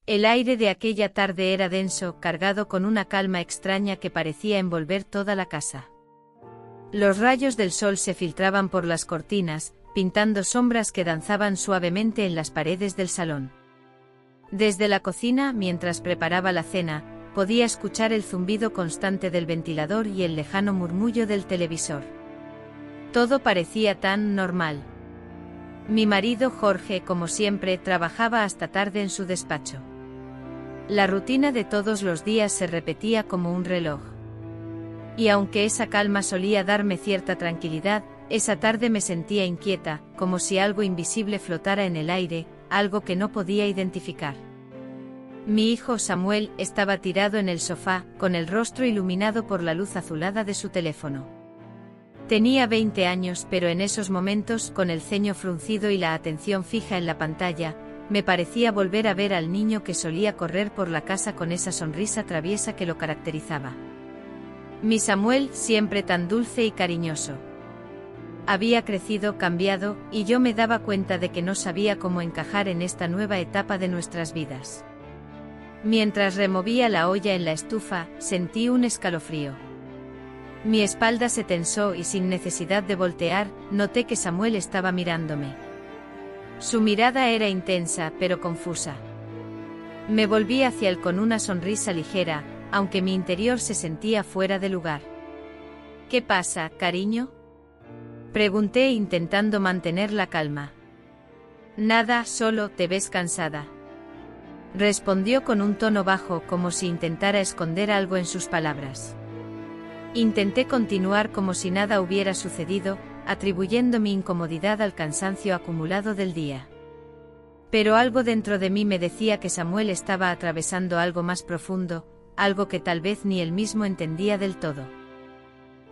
El aire de aquella tarde era denso, cargado con una calma extraña que parecía envolver toda la casa. Los rayos del sol se filtraban por las cortinas, pintando sombras que danzaban suavemente en las paredes del salón. Desde la cocina, mientras preparaba la cena, podía escuchar el zumbido constante del ventilador y el lejano murmullo del televisor. Todo parecía tan normal. Mi marido Jorge, como siempre, trabajaba hasta tarde en su despacho. La rutina de todos los días se repetía como un reloj. Y aunque esa calma solía darme cierta tranquilidad, esa tarde me sentía inquieta, como si algo invisible flotara en el aire, algo que no podía identificar. Mi hijo Samuel estaba tirado en el sofá, con el rostro iluminado por la luz azulada de su teléfono. Tenía 20 años, pero en esos momentos, con el ceño fruncido y la atención fija en la pantalla, me parecía volver a ver al niño que solía correr por la casa con esa sonrisa traviesa que lo caracterizaba. Mi Samuel, siempre tan dulce y cariñoso. Había crecido, cambiado, y yo me daba cuenta de que no sabía cómo encajar en esta nueva etapa de nuestras vidas. Mientras removía la olla en la estufa, sentí un escalofrío. Mi espalda se tensó y sin necesidad de voltear, noté que Samuel estaba mirándome. Su mirada era intensa, pero confusa. Me volví hacia él con una sonrisa ligera, aunque mi interior se sentía fuera de lugar. ¿Qué pasa, cariño?, pregunté intentando mantener la calma. Nada, solo te ves cansada, respondió con un tono bajo, como si intentara esconder algo en sus palabras. Intenté continuar como si nada hubiera sucedido, atribuyendo mi incomodidad al cansancio acumulado del día. Pero algo dentro de mí me decía que Samuel estaba atravesando algo más profundo, algo que tal vez ni él mismo entendía del todo.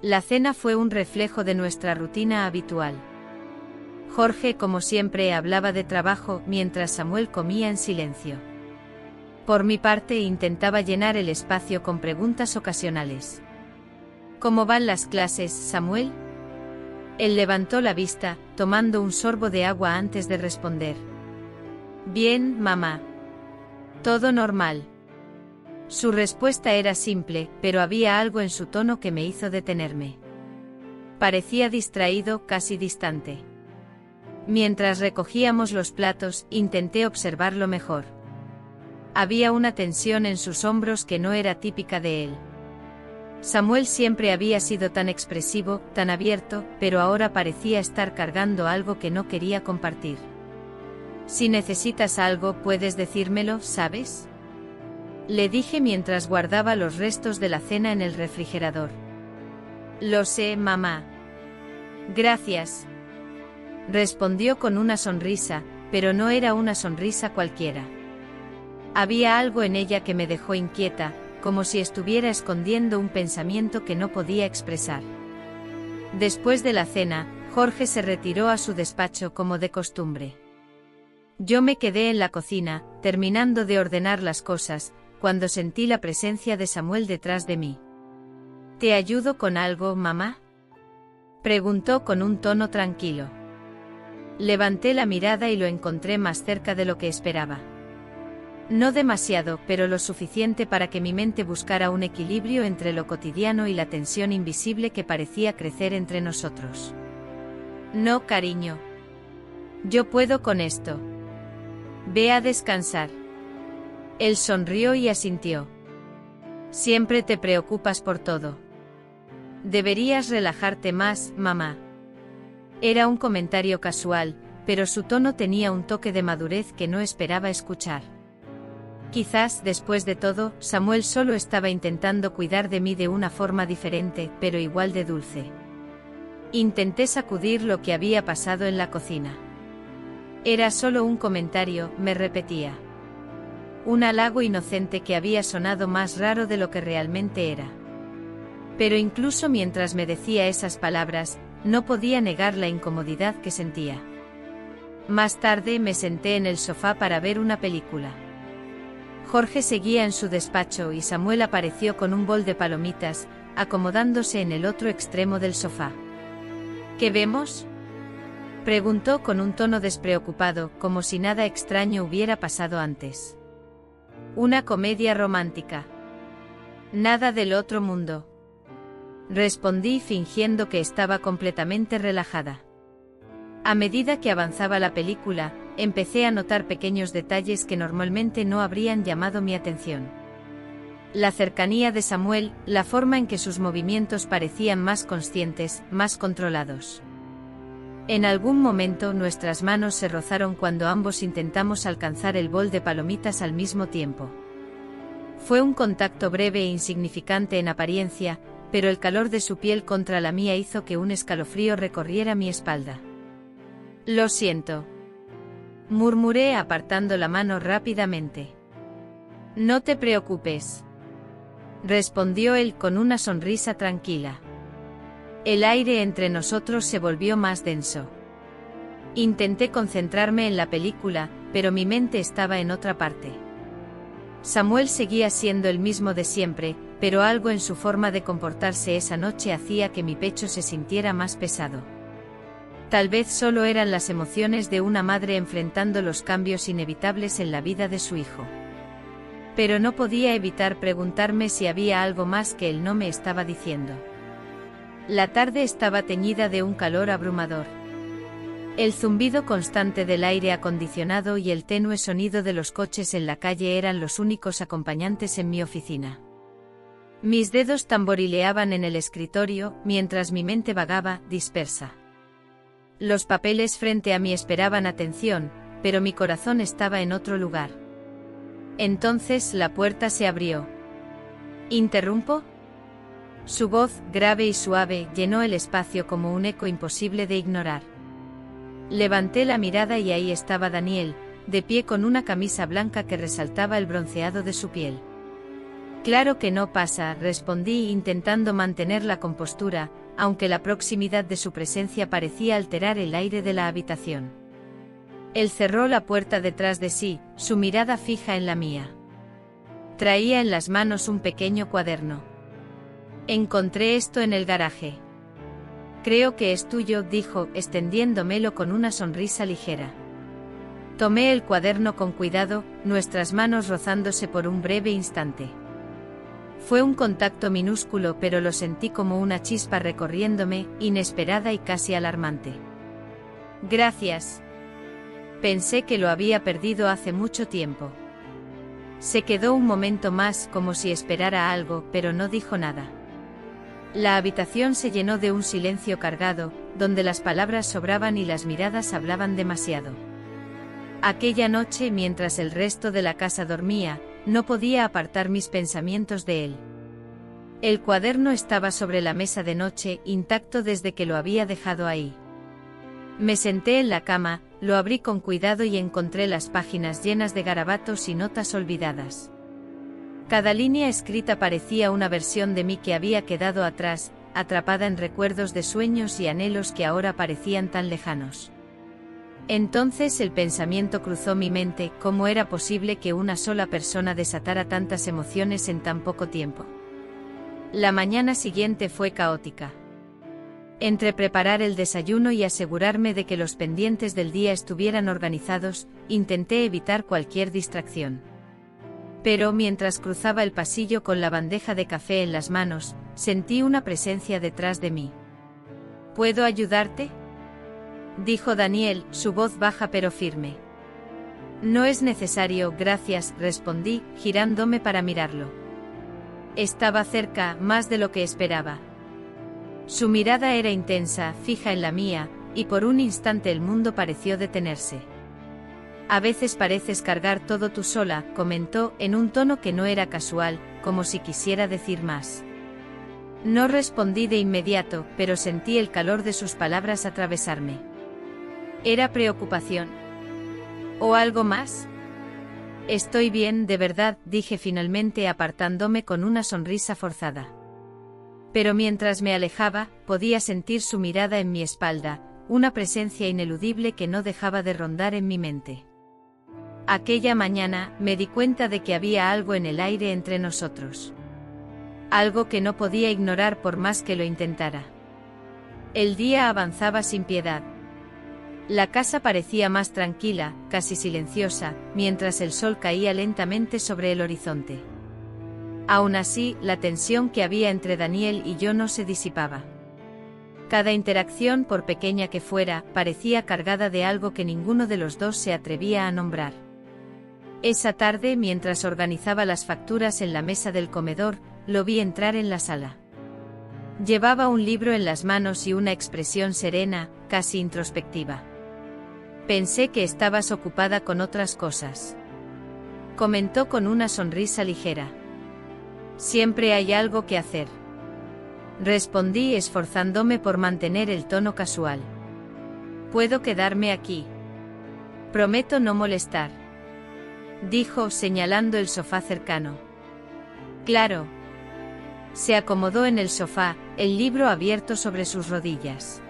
La cena fue un reflejo de nuestra rutina habitual. Jorge, como siempre, hablaba de trabajo, mientras Samuel comía en silencio. Por mi parte, intentaba llenar el espacio con preguntas ocasionales. ¿Cómo van las clases, Samuel?, él levantó la vista, tomando un sorbo de agua antes de responder. Bien, mamá. Todo normal. Su respuesta era simple, pero había algo en su tono que me hizo detenerme. Parecía distraído, casi distante. Mientras recogíamos los platos, intenté observarlo mejor. Había una tensión en sus hombros que no era típica de él. Samuel siempre había sido tan expresivo, tan abierto, pero ahora parecía estar cargando algo que no quería compartir. Si necesitas algo, puedes decírmelo, ¿sabes?, le dije mientras guardaba los restos de la cena en el refrigerador. Lo sé, mamá. Gracias, respondió con una sonrisa, pero no era una sonrisa cualquiera. Había algo en ella que me dejó inquieta, como si estuviera escondiendo un pensamiento que no podía expresar. Después de la cena, Jorge se retiró a su despacho como de costumbre. Yo me quedé en la cocina, terminando de ordenar las cosas, cuando sentí la presencia de Samuel detrás de mí. ¿Te ayudo con algo, mamá?, preguntó con un tono tranquilo. Levanté la mirada y lo encontré más cerca de lo que esperaba. No demasiado, pero lo suficiente para que mi mente buscara un equilibrio entre lo cotidiano y la tensión invisible que parecía crecer entre nosotros. No, cariño. Yo puedo con esto. Ve a descansar. Él sonrió y asintió. Siempre te preocupas por todo. Deberías relajarte más, mamá. Era un comentario casual, pero su tono tenía un toque de madurez que no esperaba escuchar. Quizás, después de todo, Samuel solo estaba intentando cuidar de mí de una forma diferente, pero igual de dulce. Intenté sacudir lo que había pasado en la cocina. Era solo un comentario, me repetía. Un halago inocente que había sonado más raro de lo que realmente era. Pero incluso mientras me decía esas palabras, no podía negar la incomodidad que sentía. Más tarde me senté en el sofá para ver una película. Jorge seguía en su despacho y Samuel apareció con un bol de palomitas, acomodándose en el otro extremo del sofá. ¿Qué vemos?, preguntó con un tono despreocupado, como si nada extraño hubiera pasado antes. Una comedia romántica. Nada del otro mundo. Respondí fingiendo que estaba completamente relajada. A medida que avanzaba la película, empecé a notar pequeños detalles que normalmente no habrían llamado mi atención. La cercanía de Samuel, la forma en que sus movimientos parecían más conscientes, más controlados. En algún momento nuestras manos se rozaron cuando ambos intentamos alcanzar el bol de palomitas al mismo tiempo. Fue un contacto breve e insignificante en apariencia, pero el calor de su piel contra la mía hizo que un escalofrío recorriera mi espalda. «Lo siento», murmuré apartando la mano rápidamente. «No te preocupes», respondió él con una sonrisa tranquila. El aire entre nosotros se volvió más denso. Intenté concentrarme en la película, pero mi mente estaba en otra parte. Samuel seguía siendo el mismo de siempre, pero algo en su forma de comportarse esa noche hacía que mi pecho se sintiera más pesado. Tal vez solo eran las emociones de una madre enfrentando los cambios inevitables en la vida de su hijo. Pero no podía evitar preguntarme si había algo más que él no me estaba diciendo. La tarde estaba teñida de un calor abrumador. El zumbido constante del aire acondicionado y el tenue sonido de los coches en la calle eran los únicos acompañantes en mi oficina. Mis dedos tamborileaban en el escritorio, mientras mi mente vagaba, dispersa. Los papeles frente a mí esperaban atención, pero mi corazón estaba en otro lugar. Entonces la puerta se abrió. ¿Interrumpo? Su voz, grave y suave, llenó el espacio como un eco imposible de ignorar. Levanté la mirada y ahí estaba Daniel, de pie con una camisa blanca que resaltaba el bronceado de su piel. «Claro que no pasa», respondí intentando mantener la compostura, aunque la proximidad de su presencia parecía alterar el aire de la habitación. Él cerró la puerta detrás de sí, su mirada fija en la mía. Traía en las manos un pequeño cuaderno. «Encontré esto en el garaje». «Creo que es tuyo», dijo, extendiéndomelo con una sonrisa ligera. Tomé el cuaderno con cuidado, nuestras manos rozándose por un breve instante. Fue un contacto minúsculo, pero lo sentí como una chispa recorriéndome, inesperada y casi alarmante. «Gracias». Pensé que lo había perdido hace mucho tiempo. Se quedó un momento más, como si esperara algo, pero no dijo nada. La habitación se llenó de un silencio cargado, donde las palabras sobraban y las miradas hablaban demasiado. Aquella noche, mientras el resto de la casa dormía, no podía apartar mis pensamientos de él. El cuaderno estaba sobre la mesa de noche, intacto desde que lo había dejado ahí. Me senté en la cama, lo abrí con cuidado y encontré las páginas llenas de garabatos y notas olvidadas. Cada línea escrita parecía una versión de mí que había quedado atrás, atrapada en recuerdos de sueños y anhelos que ahora parecían tan lejanos. Entonces el pensamiento cruzó mi mente: ¿cómo era posible que una sola persona desatara tantas emociones en tan poco tiempo? La mañana siguiente fue caótica. Entre preparar el desayuno y asegurarme de que los pendientes del día estuvieran organizados, intenté evitar cualquier distracción. Pero mientras cruzaba el pasillo con la bandeja de café en las manos, sentí una presencia detrás de mí. ¿Puedo ayudarte?, dijo Daniel, su voz baja pero firme. No es necesario, gracias, respondí, girándome para mirarlo. Estaba cerca, más de lo que esperaba. Su mirada era intensa, fija en la mía, y por un instante el mundo pareció detenerse. A veces pareces cargar todo tú sola, comentó, en un tono que no era casual, como si quisiera decir más. No respondí de inmediato, pero sentí el calor de sus palabras atravesarme. ¿Era preocupación? ¿O algo más? Estoy bien, de verdad, dije finalmente apartándome con una sonrisa forzada. Pero mientras me alejaba, podía sentir su mirada en mi espalda, una presencia ineludible que no dejaba de rondar en mi mente. Aquella mañana, me di cuenta de que había algo en el aire entre nosotros. Algo que no podía ignorar por más que lo intentara. El día avanzaba sin piedad. La casa parecía más tranquila, casi silenciosa, mientras el sol caía lentamente sobre el horizonte. Aún así, la tensión que había entre Daniel y yo no se disipaba. Cada interacción, por pequeña que fuera, parecía cargada de algo que ninguno de los dos se atrevía a nombrar. Esa tarde, mientras organizaba las facturas en la mesa del comedor, lo vi entrar en la sala. Llevaba un libro en las manos y una expresión serena, casi introspectiva. Pensé que estabas ocupada con otras cosas. Comentó con una sonrisa ligera. Siempre hay algo que hacer. Respondí esforzándome por mantener el tono casual. Puedo quedarme aquí. Prometo no molestar. Dijo señalando el sofá cercano. Claro. Se acomodó en el sofá, el libro abierto sobre sus rodillas.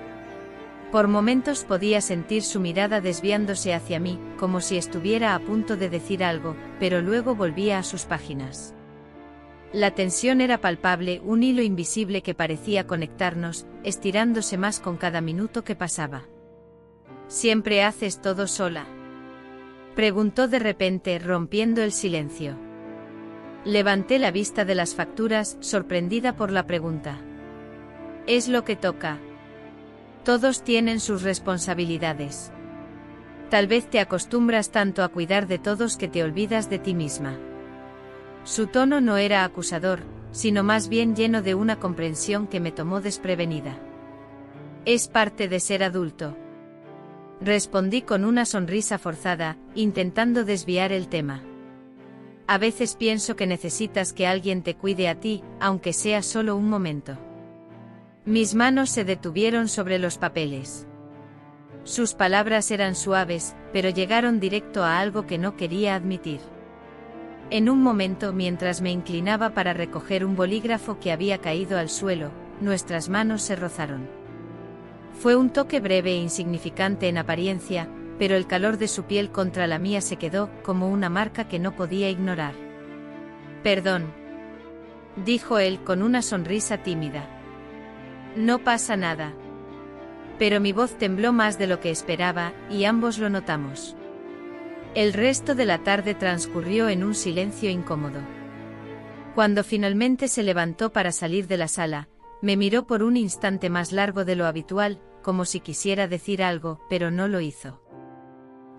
Por momentos podía sentir su mirada desviándose hacia mí, como si estuviera a punto de decir algo, pero luego volvía a sus páginas. La tensión era palpable, un hilo invisible que parecía conectarnos, estirándose más con cada minuto que pasaba. ¿Siempre haces todo sola?, preguntó de repente, rompiendo el silencio. Levanté la vista de las facturas, sorprendida por la pregunta. Es lo que toca. Todos tienen sus responsabilidades. Tal vez te acostumbras tanto a cuidar de todos que te olvidas de ti misma. Su tono no era acusador, sino más bien lleno de una comprensión que me tomó desprevenida. Es parte de ser adulto. Respondí con una sonrisa forzada, intentando desviar el tema. A veces pienso que necesitas que alguien te cuide a ti, aunque sea solo un momento. Mis manos se detuvieron sobre los papeles. Sus palabras eran suaves, pero llegaron directo a algo que no quería admitir. En un momento, mientras me inclinaba para recoger un bolígrafo que había caído al suelo, nuestras manos se rozaron. Fue un toque breve e insignificante en apariencia, pero el calor de su piel contra la mía se quedó como una marca que no podía ignorar. Perdón, dijo él con una sonrisa tímida. No pasa nada. Pero mi voz tembló más de lo que esperaba, y ambos lo notamos. El resto de la tarde transcurrió en un silencio incómodo. Cuando finalmente se levantó para salir de la sala, me miró por un instante más largo de lo habitual, como si quisiera decir algo, pero no lo hizo.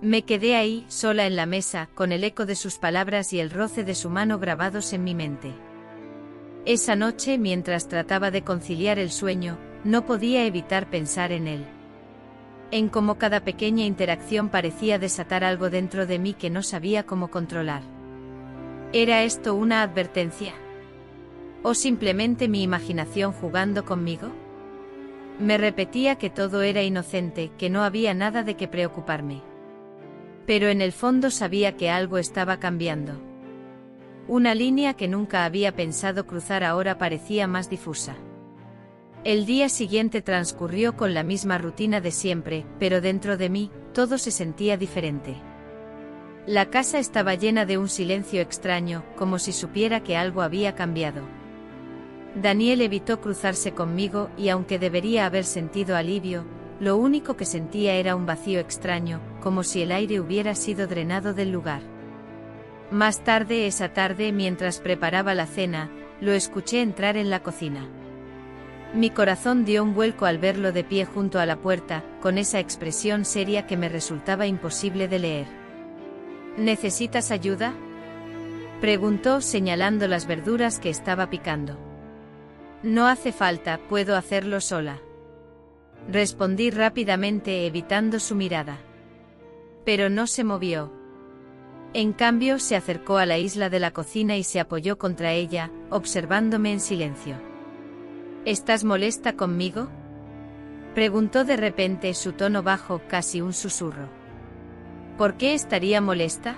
Me quedé ahí, sola en la mesa, con el eco de sus palabras y el roce de su mano grabados en mi mente. Esa noche, mientras trataba de conciliar el sueño, no podía evitar pensar en él. En cómo cada pequeña interacción parecía desatar algo dentro de mí que no sabía cómo controlar. ¿Era esto una advertencia? ¿O simplemente mi imaginación jugando conmigo? Me repetía que todo era inocente, que no había nada de qué preocuparme. Pero en el fondo sabía que algo estaba cambiando. Una línea que nunca había pensado cruzar ahora parecía más difusa. El día siguiente transcurrió con la misma rutina de siempre, pero dentro de mí, todo se sentía diferente. La casa estaba llena de un silencio extraño, como si supiera que algo había cambiado. Daniel evitó cruzarse conmigo y aunque debería haber sentido alivio, lo único que sentía era un vacío extraño, como si el aire hubiera sido drenado del lugar. Más tarde esa tarde, mientras preparaba la cena, lo escuché entrar en la cocina. Mi corazón dio un vuelco al verlo de pie junto a la puerta, con esa expresión seria que me resultaba imposible de leer. ¿Necesitas ayuda?, preguntó señalando las verduras que estaba picando. No hace falta, puedo hacerlo sola. Respondí rápidamente evitando su mirada. Pero no se movió. En cambio se acercó a la isla de la cocina y se apoyó contra ella, observándome en silencio. ¿Estás molesta conmigo?, preguntó de repente, su tono bajo, casi un susurro. ¿Por qué estaría molesta?,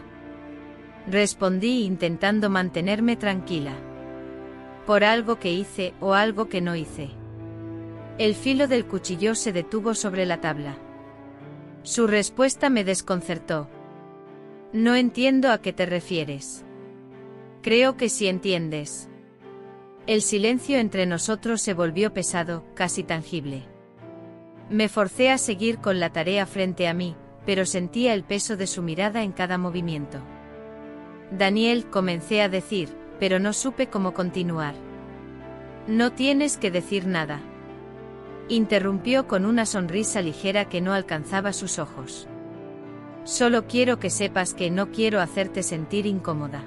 respondí intentando mantenerme tranquila. ¿Por algo que hice o algo que no hice? El filo del cuchillo se detuvo sobre la tabla. Su respuesta me desconcertó. No entiendo a qué te refieres. Creo que sí entiendes. El silencio entre nosotros se volvió pesado, casi tangible. Me forcé a seguir con la tarea frente a mí, pero sentía el peso de su mirada en cada movimiento. Daniel, comencé a decir, pero no supe cómo continuar. No tienes que decir nada. Interrumpió con una sonrisa ligera que no alcanzaba sus ojos. Solo quiero que sepas que no quiero hacerte sentir incómoda.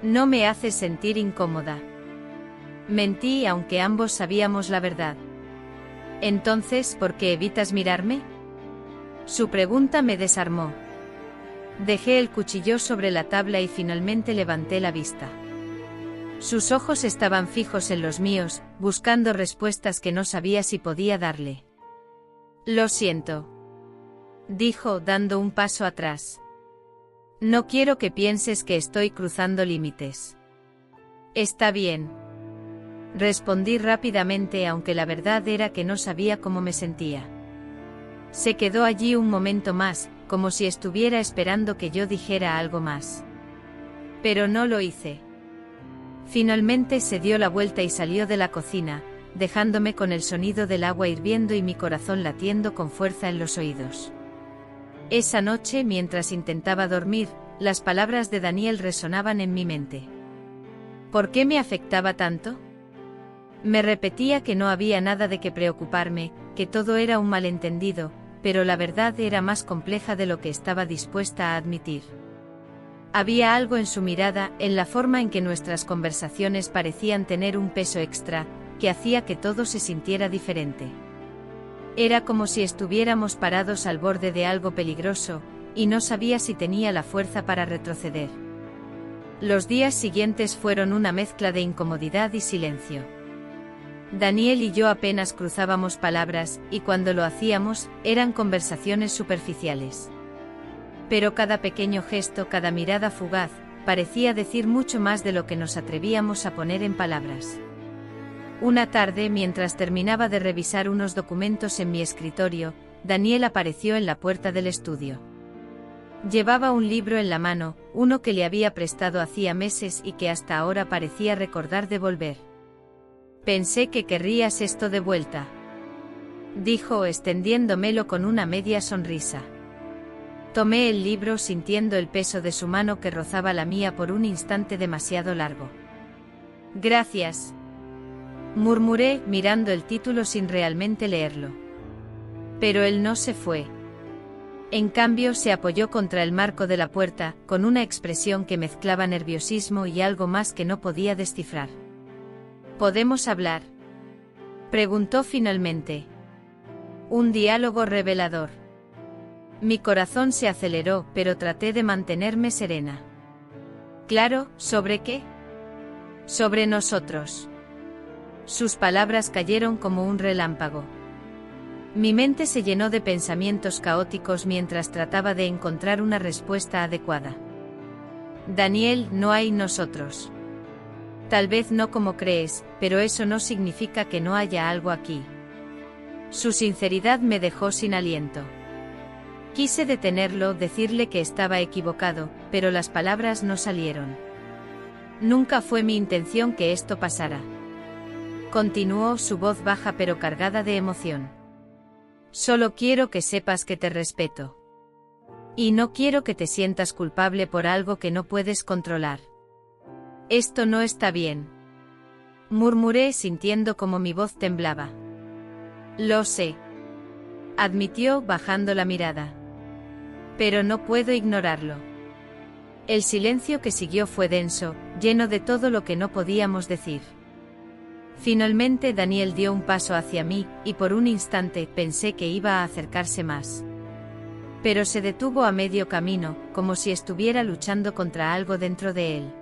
No me haces sentir incómoda. Mentí aunque ambos sabíamos la verdad. Entonces, ¿por qué evitas mirarme? Su pregunta me desarmó. Dejé el cuchillo sobre la tabla y finalmente levanté la vista. Sus ojos estaban fijos en los míos, buscando respuestas que no sabía si podía darle. Lo siento, dijo, dando un paso atrás. No quiero que pienses que estoy cruzando límites. Está bien. Respondí rápidamente, aunque la verdad era que no sabía cómo me sentía. Se quedó allí un momento más, como si estuviera esperando que yo dijera algo más. Pero no lo hice. Finalmente se dio la vuelta y salió de la cocina, dejándome con el sonido del agua hirviendo y mi corazón latiendo con fuerza en los oídos. Esa noche, mientras intentaba dormir, las palabras de Daniel resonaban en mi mente. ¿Por qué me afectaba tanto? Me repetía que no había nada de qué preocuparme, que todo era un malentendido, pero la verdad era más compleja de lo que estaba dispuesta a admitir. Había algo en su mirada, en la forma en que nuestras conversaciones parecían tener un peso extra, que hacía que todo se sintiera diferente. Era como si estuviéramos parados al borde de algo peligroso, y no sabía si tenía la fuerza para retroceder. Los días siguientes fueron una mezcla de incomodidad y silencio. Daniel y yo apenas cruzábamos palabras, y cuando lo hacíamos, eran conversaciones superficiales. Pero cada pequeño gesto, cada mirada fugaz, parecía decir mucho más de lo que nos atrevíamos a poner en palabras. Una tarde, mientras terminaba de revisar unos documentos en mi escritorio, Daniel apareció en la puerta del estudio. Llevaba un libro en la mano, uno que le había prestado hacía meses y que hasta ahora parecía recordar devolver. Pensé que querrías esto de vuelta, dijo, extendiéndomelo con una media sonrisa. Tomé el libro sintiendo el peso de su mano que rozaba la mía por un instante demasiado largo. Gracias, murmuré, mirando el título sin realmente leerlo. Pero él no se fue. En cambio, se apoyó contra el marco de la puerta, con una expresión que mezclaba nerviosismo y algo más que no podía descifrar. ¿Podemos hablar?, preguntó finalmente. Un diálogo revelador. Mi corazón se aceleró, pero traté de mantenerme serena. Claro, ¿sobre qué? Sobre nosotros. Sus palabras cayeron como un relámpago. Mi mente se llenó de pensamientos caóticos mientras trataba de encontrar una respuesta adecuada. Daniel, no hay nosotros. Tal vez no como crees, pero eso no significa que no haya algo aquí. Su sinceridad me dejó sin aliento. Quise detenerlo, decirle que estaba equivocado, pero las palabras no salieron. Nunca fue mi intención que esto pasara. Continuó, su voz baja pero cargada de emoción. Solo quiero que sepas que te respeto. Y no quiero que te sientas culpable por algo que no puedes controlar. Esto no está bien, murmuré sintiendo como mi voz temblaba. Lo sé, admitió bajando la mirada. Pero no puedo ignorarlo. El silencio que siguió fue denso, lleno de todo lo que no podíamos decir. Finalmente Daniel dio un paso hacia mí, y por un instante pensé que iba a acercarse más. Pero se detuvo a medio camino, como si estuviera luchando contra algo dentro de él.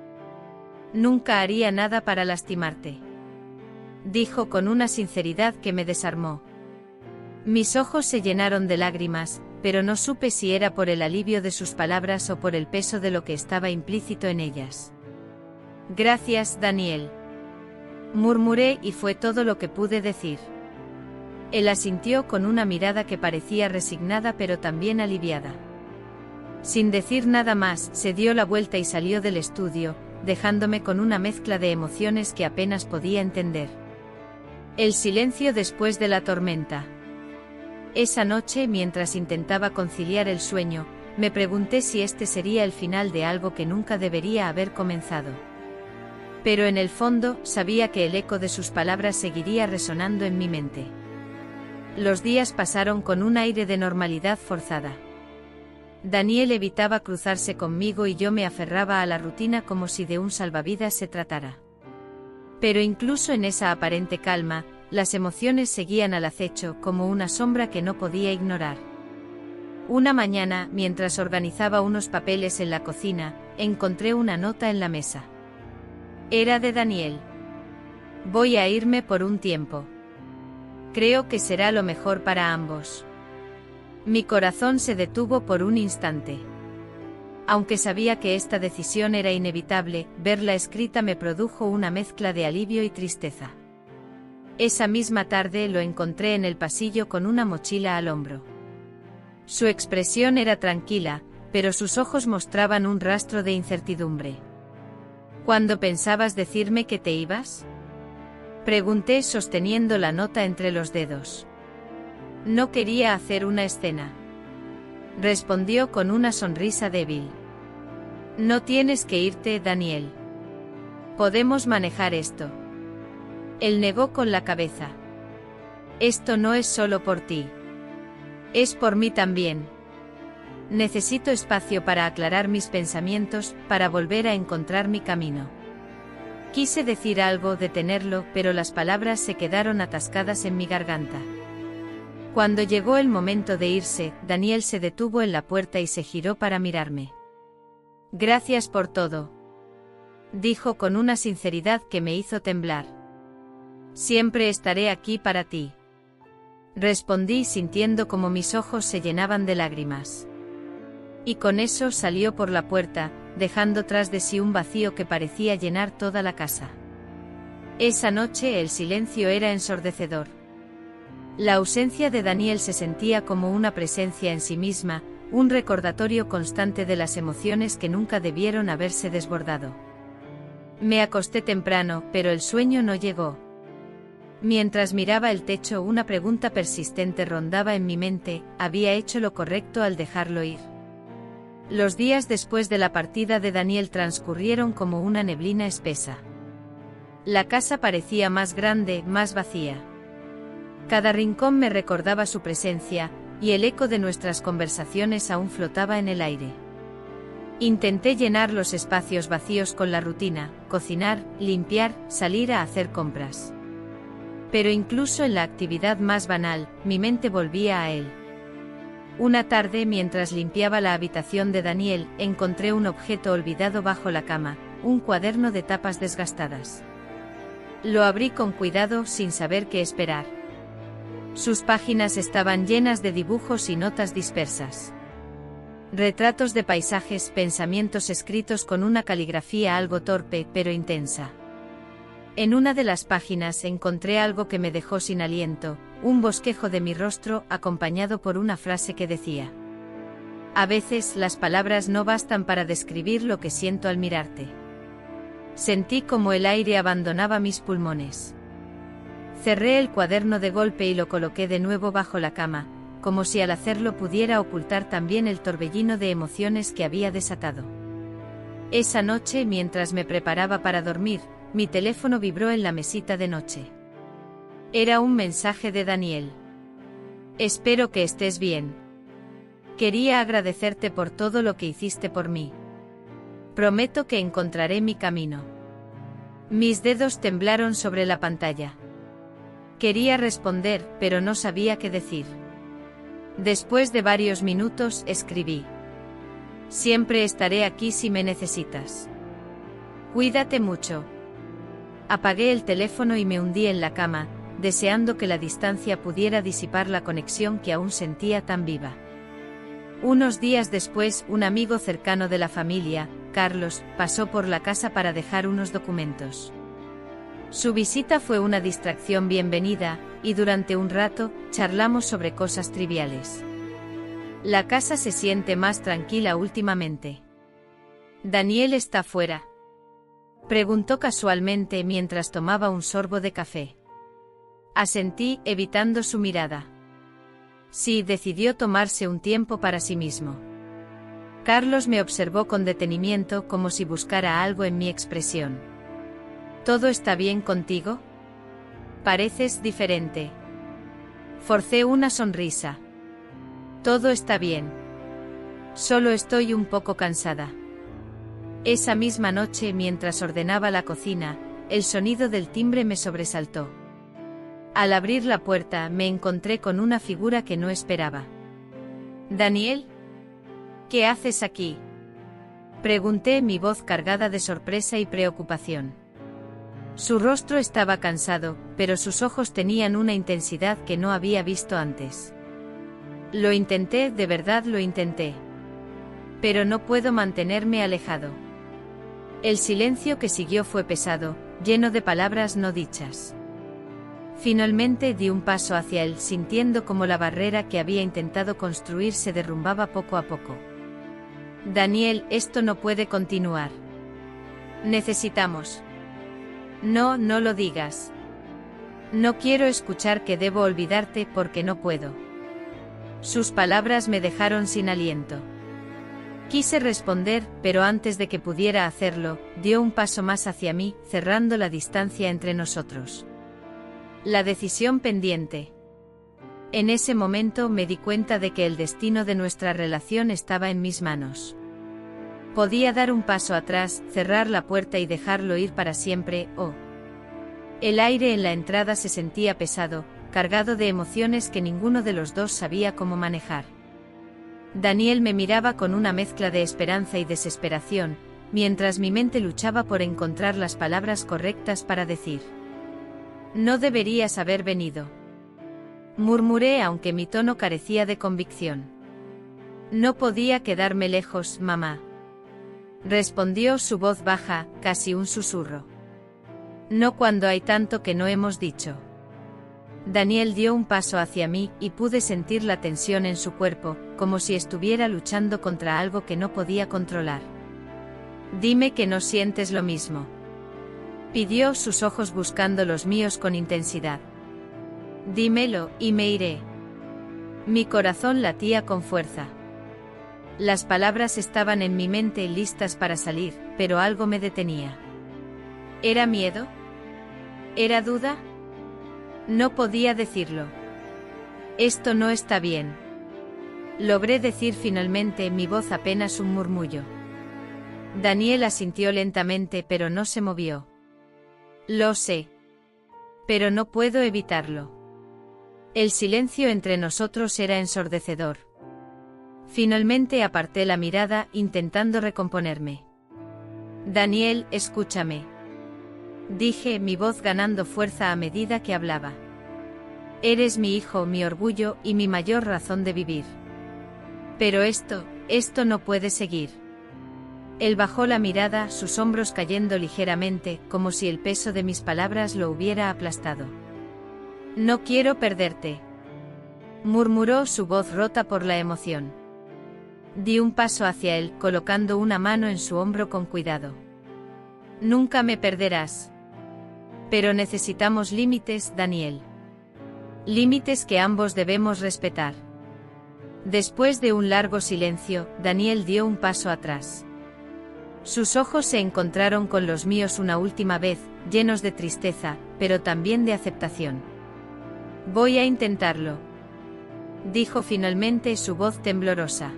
Nunca haría nada para lastimarte, dijo con una sinceridad que me desarmó. Mis ojos se llenaron de lágrimas, pero no supe si era por el alivio de sus palabras o por el peso de lo que estaba implícito en ellas. Gracias, Daniel, murmuré, y fue todo lo que pude decir. Él asintió con una mirada que parecía resignada pero también aliviada. Sin decir nada más, se dio la vuelta y salió del estudio, dejándome con una mezcla de emociones que apenas podía entender. El silencio después de la tormenta. Esa noche, mientras intentaba conciliar el sueño, me pregunté si este sería el final de algo que nunca debería haber comenzado. Pero en el fondo, sabía que el eco de sus palabras seguiría resonando en mi mente. Los días pasaron con un aire de normalidad forzada. Daniel evitaba cruzarse conmigo y yo me aferraba a la rutina como si de un salvavidas se tratara. Pero incluso en esa aparente calma, las emociones seguían al acecho como una sombra que no podía ignorar. Una mañana, mientras organizaba unos papeles en la cocina, encontré una nota en la mesa. Era de Daniel. Voy a irme por un tiempo. Creo que será lo mejor para ambos. Mi corazón se detuvo por un instante. Aunque sabía que esta decisión era inevitable, verla escrita me produjo una mezcla de alivio y tristeza. Esa misma tarde lo encontré en el pasillo con una mochila al hombro. Su expresión era tranquila, pero sus ojos mostraban un rastro de incertidumbre. ¿Cuándo pensabas decirme que te ibas? Pregunté sosteniendo la nota entre los dedos. No quería hacer una escena. Respondió con una sonrisa débil. No tienes que irte, Daniel. Podemos manejar esto. Él negó con la cabeza. Esto no es solo por ti. Es por mí también. Necesito espacio para aclarar mis pensamientos, para volver a encontrar mi camino. Quise decir algo, detenerlo, pero las palabras se quedaron atascadas en mi garganta. Cuando llegó el momento de irse, Daniel se detuvo en la puerta y se giró para mirarme. Gracias por todo. Dijo con una sinceridad que me hizo temblar. Siempre estaré aquí para ti. Respondí sintiendo como mis ojos se llenaban de lágrimas. Y con eso salió por la puerta, dejando tras de sí un vacío que parecía llenar toda la casa. Esa noche el silencio era ensordecedor. La ausencia de Daniel se sentía como una presencia en sí misma, un recordatorio constante de las emociones que nunca debieron haberse desbordado. Me acosté temprano, pero el sueño no llegó. Mientras miraba el techo, una pregunta persistente rondaba en mi mente: ¿había hecho lo correcto al dejarlo ir? Los días después de la partida de Daniel transcurrieron como una neblina espesa. La casa parecía más grande, más vacía. Cada rincón me recordaba su presencia, y el eco de nuestras conversaciones aún flotaba en el aire. Intenté llenar los espacios vacíos con la rutina: cocinar, limpiar, salir a hacer compras. Pero incluso en la actividad más banal, mi mente volvía a él. Una tarde, mientras limpiaba la habitación de Daniel, encontré un objeto olvidado bajo la cama, un cuaderno de tapas desgastadas. Lo abrí con cuidado, sin saber qué esperar. Sus páginas estaban llenas de dibujos y notas dispersas. Retratos de paisajes, pensamientos escritos con una caligrafía algo torpe, pero intensa. En una de las páginas encontré algo que me dejó sin aliento, un bosquejo de mi rostro acompañado por una frase que decía: a veces las palabras no bastan para describir lo que siento al mirarte. Sentí como el aire abandonaba mis pulmones. Cerré el cuaderno de golpe y lo coloqué de nuevo bajo la cama, como si al hacerlo pudiera ocultar también el torbellino de emociones que había desatado. Esa noche, mientras me preparaba para dormir, mi teléfono vibró en la mesita de noche. Era un mensaje de Daniel. Espero que estés bien. Quería agradecerte por todo lo que hiciste por mí. Prometo que encontraré mi camino. Mis dedos temblaron sobre la pantalla. Quería responder, pero no sabía qué decir. Después de varios minutos, escribí: siempre estaré aquí si me necesitas. Cuídate mucho. Apagué el teléfono y me hundí en la cama, deseando que la distancia pudiera disipar la conexión que aún sentía tan viva. Unos días después, un amigo cercano de la familia, Carlos, pasó por la casa para dejar unos documentos. Su visita fue una distracción bienvenida, y durante un rato, charlamos sobre cosas triviales. La casa se siente más tranquila últimamente. ¿Daniel está fuera?, preguntó casualmente mientras tomaba un sorbo de café. Asentí, evitando su mirada. Sí, decidió tomarse un tiempo para sí mismo. Carlos me observó con detenimiento como si buscara algo en mi expresión. ¿Todo está bien contigo? Pareces diferente. Forcé una sonrisa. Todo está bien. Solo estoy un poco cansada. Esa misma noche, mientras ordenaba la cocina, el sonido del timbre me sobresaltó. Al abrir la puerta me encontré con una figura que no esperaba. «¿Daniel? ¿Qué haces aquí?», pregunté, mi voz cargada de sorpresa y preocupación. Su rostro estaba cansado, pero sus ojos tenían una intensidad que no había visto antes. Lo intenté, de verdad lo intenté. Pero no puedo mantenerme alejado. El silencio que siguió fue pesado, lleno de palabras no dichas. Finalmente di un paso hacia él, sintiendo como la barrera que había intentado construir se derrumbaba poco a poco. «Daniel, esto no puede continuar. Necesitamos». «No, no lo digas. No quiero escuchar que debo olvidarte porque no puedo». Sus palabras me dejaron sin aliento. Quise responder, pero antes de que pudiera hacerlo, dio un paso más hacia mí, cerrando la distancia entre nosotros. La decisión pendiente. En ese momento me di cuenta de que el destino de nuestra relación estaba en mis manos. Podía dar un paso atrás, cerrar la puerta y dejarlo ir para siempre, o... El aire en la entrada se sentía pesado, cargado de emociones que ninguno de los dos sabía cómo manejar. Daniel me miraba con una mezcla de esperanza y desesperación, mientras mi mente luchaba por encontrar las palabras correctas para decir: «No deberías haber venido», murmuré aunque mi tono carecía de convicción. «No podía quedarme lejos, mamá», respondió su voz baja, casi un susurro. «No cuando hay tanto que no hemos dicho». Daniel dio un paso hacia mí y pude sentir la tensión en su cuerpo, como si estuviera luchando contra algo que no podía controlar. «Dime que no sientes lo mismo», pidió, sus ojos buscando los míos con intensidad. «Dímelo, y me iré». Mi corazón latía con fuerza. Las palabras estaban en mi mente listas para salir, pero algo me detenía. ¿Era miedo? ¿Era duda? No podía decirlo. «Esto no está bien», logré decir finalmente, mi voz apenas un murmullo. Daniel asintió lentamente, pero no se movió. «Lo sé. Pero no puedo evitarlo». El silencio entre nosotros era ensordecedor. Finalmente aparté la mirada, intentando recomponerme. «Daniel, escúchame», dije, mi voz ganando fuerza a medida que hablaba. «Eres mi hijo, mi orgullo y mi mayor razón de vivir. Pero esto no puede seguir». Él bajó la mirada, sus hombros cayendo ligeramente, como si el peso de mis palabras lo hubiera aplastado. «No quiero perderte», murmuró, su voz rota por la emoción. Di un paso hacia él, colocando una mano en su hombro con cuidado. «Nunca me perderás. Pero necesitamos límites, Daniel. Límites que ambos debemos respetar». Después de un largo silencio, Daniel dio un paso atrás. Sus ojos se encontraron con los míos una última vez, llenos de tristeza, pero también de aceptación. «Voy a intentarlo», dijo finalmente, su voz temblorosa.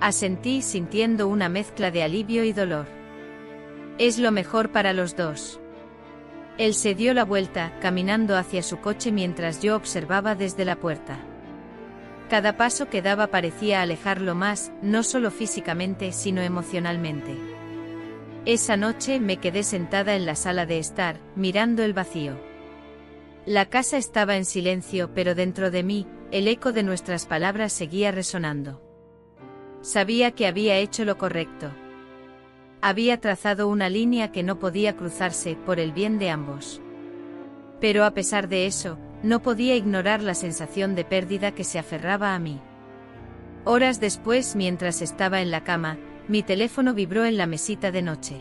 Asentí, sintiendo una mezcla de alivio y dolor. «Es lo mejor para los dos». Él se dio la vuelta, caminando hacia su coche mientras yo observaba desde la puerta. Cada paso que daba parecía alejarlo más, no solo físicamente sino emocionalmente. Esa noche me quedé sentada en la sala de estar, mirando el vacío. La casa estaba en silencio, pero dentro de mí, el eco de nuestras palabras seguía resonando. Sabía que había hecho lo correcto. Había trazado una línea que no podía cruzarse, por el bien de ambos. Pero a pesar de eso, no podía ignorar la sensación de pérdida que se aferraba a mí. Horas después, mientras estaba en la cama, mi teléfono vibró en la mesita de noche.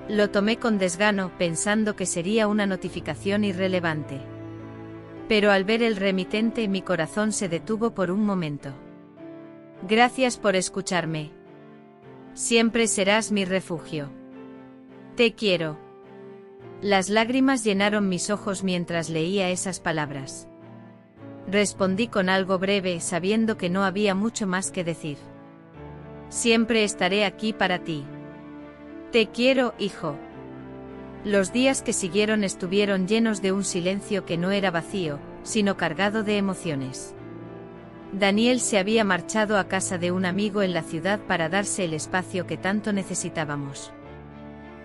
Lo tomé con desgano, pensando que sería una notificación irrelevante. Pero al ver el remitente mi corazón se detuvo por un momento. Gracias por escucharme. Siempre serás mi refugio. Te quiero. Las lágrimas llenaron mis ojos mientras leía esas palabras. Respondí con algo breve, sabiendo que no había mucho más que decir. Siempre estaré aquí para ti. Te quiero, hijo. Los días que siguieron estuvieron llenos de un silencio que no era vacío, sino cargado de emociones. Daniel se había marchado a casa de un amigo en la ciudad para darse el espacio que tanto necesitábamos.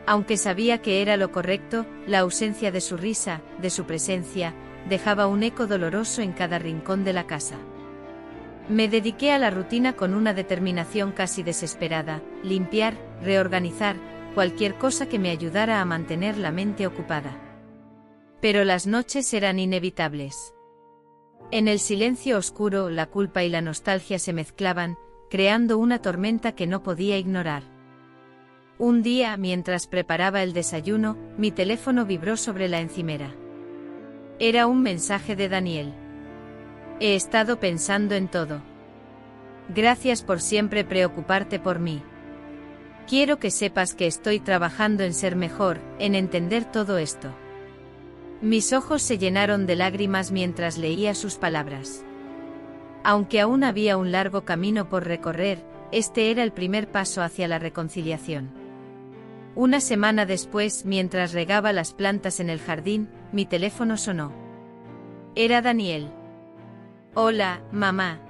Aunque sabía que era lo correcto, la ausencia de su risa, de su presencia, dejaba un eco doloroso en cada rincón de la casa. Me dediqué a la rutina con una determinación casi desesperada: limpiar, reorganizar, cualquier cosa que me ayudara a mantener la mente ocupada. Pero las noches eran inevitables. En el silencio oscuro, la culpa y la nostalgia se mezclaban, creando una tormenta que no podía ignorar. Un día, mientras preparaba el desayuno, mi teléfono vibró sobre la encimera. Era un mensaje de Daniel. He estado pensando en todo. Gracias por siempre preocuparte por mí. Quiero que sepas que estoy trabajando en ser mejor, en entender todo esto. Mis ojos se llenaron de lágrimas mientras leía sus palabras. Aunque aún había un largo camino por recorrer, este era el primer paso hacia la reconciliación. Una semana después, mientras regaba las plantas en el jardín, mi teléfono sonó. Era Daniel. Hola, mamá.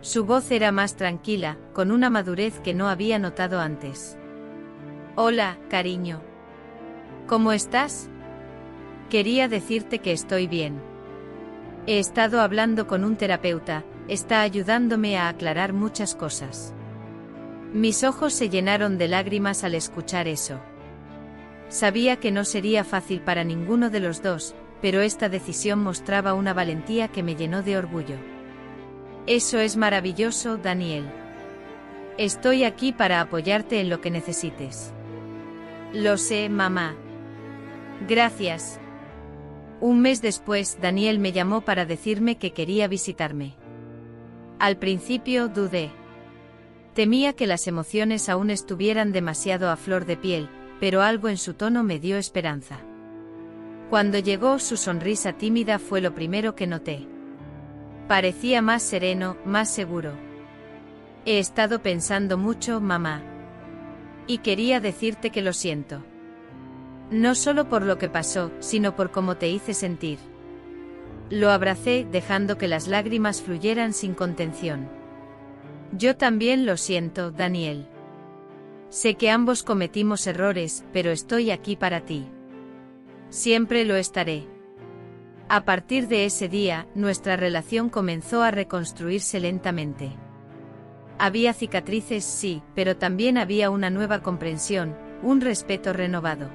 Su voz era más tranquila, con una madurez que no había notado antes. Hola, cariño. ¿Cómo estás? Quería decirte que estoy bien. He estado hablando con un terapeuta, está ayudándome a aclarar muchas cosas. Mis ojos se llenaron de lágrimas al escuchar eso. Sabía que no sería fácil para ninguno de los dos, pero esta decisión mostraba una valentía que me llenó de orgullo. Eso es maravilloso, Daniel. Estoy aquí para apoyarte en lo que necesites. Lo sé, mamá. Gracias. Un mes después, Daniel me llamó para decirme que quería visitarme. Al principio dudé. Temía que las emociones aún estuvieran demasiado a flor de piel, pero algo en su tono me dio esperanza. Cuando llegó, su sonrisa tímida fue lo primero que noté. Parecía más sereno, más seguro. He estado pensando mucho, mamá. Y quería decirte que lo siento. No solo por lo que pasó, sino por cómo te hice sentir. Lo abracé, dejando que las lágrimas fluyeran sin contención. Yo también lo siento, Daniel. Sé que ambos cometimos errores, pero estoy aquí para ti. Siempre lo estaré. A partir de ese día, nuestra relación comenzó a reconstruirse lentamente. Había cicatrices, sí, pero también había una nueva comprensión, un respeto renovado.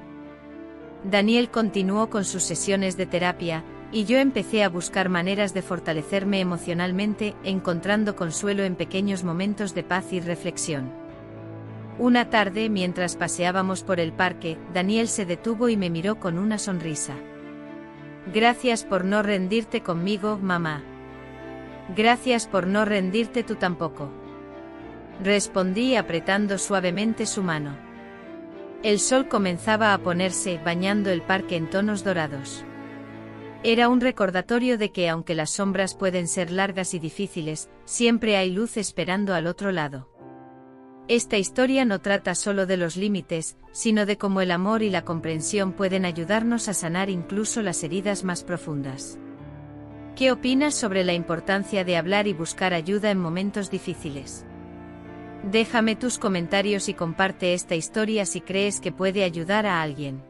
Daniel continuó con sus sesiones de terapia, y yo empecé a buscar maneras de fortalecerme emocionalmente, encontrando consuelo en pequeños momentos de paz y reflexión. Una tarde, mientras paseábamos por el parque, Daniel se detuvo y me miró con una sonrisa. Gracias por no rendirte conmigo, mamá. Gracias por no rendirte tú tampoco. Respondí apretando suavemente su mano. El sol comenzaba a ponerse, bañando el parque en tonos dorados. Era un recordatorio de que aunque las sombras pueden ser largas y difíciles, siempre hay luz esperando al otro lado. Esta historia no trata solo de los límites, sino de cómo el amor y la comprensión pueden ayudarnos a sanar incluso las heridas más profundas. ¿Qué opinas sobre la importancia de hablar y buscar ayuda en momentos difíciles? Déjame tus comentarios y comparte esta historia si crees que puede ayudar a alguien.